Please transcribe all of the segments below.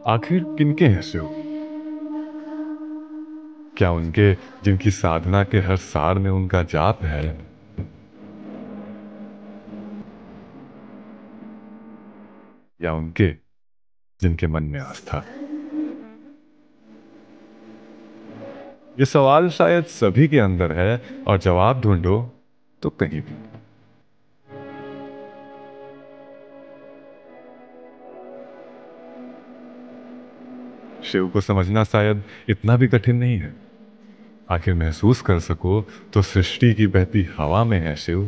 आखिर किनके हैं शिव? क्या उनके जिनकी साधना के हर सार में उनका जाप है, या उनके जिनके मन में आस्था? ये सवाल शायद सभी के अंदर है, और जवाब ढूंढो तो कहीं भी। शिव को समझना शायद इतना भी कठिन नहीं है। आखिर महसूस कर सको तो सृष्टि की बहती हवा में है शिव।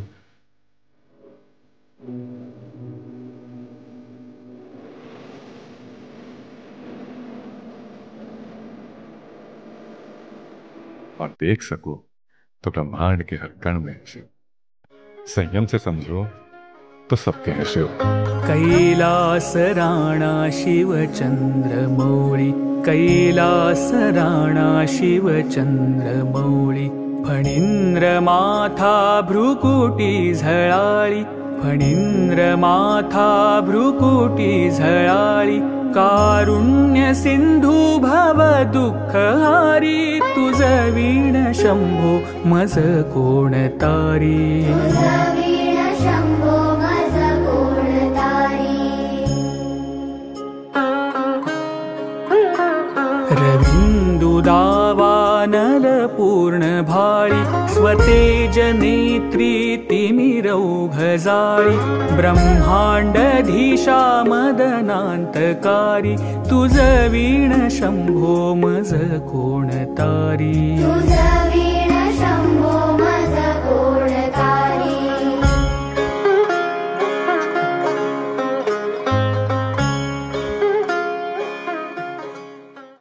और देख सको तो ब्रह्मांड के हर कण में है शिव। संयम से समझो तो सबके हैं शिव। कैलास राणा शिव चंद्र मौळी, कैलास राणा शिव चंद्र मौळी। फणींद्र माथा भ्रुकुटी झळाळी, फणींद्र माथा भ्रुकुटी झळाळी। कारुण्य सिंधू भव दुःखहारी, तुझ वीण शंभो मज कोण तारी। रविन्दुदावानल पूर्ण भाळी, स्वतेज नेत्री तिमिरौघजाळी। ब्रह्मांडधीशा मदनांतकारी, तुझ वीण शंभो मज कोण तारी।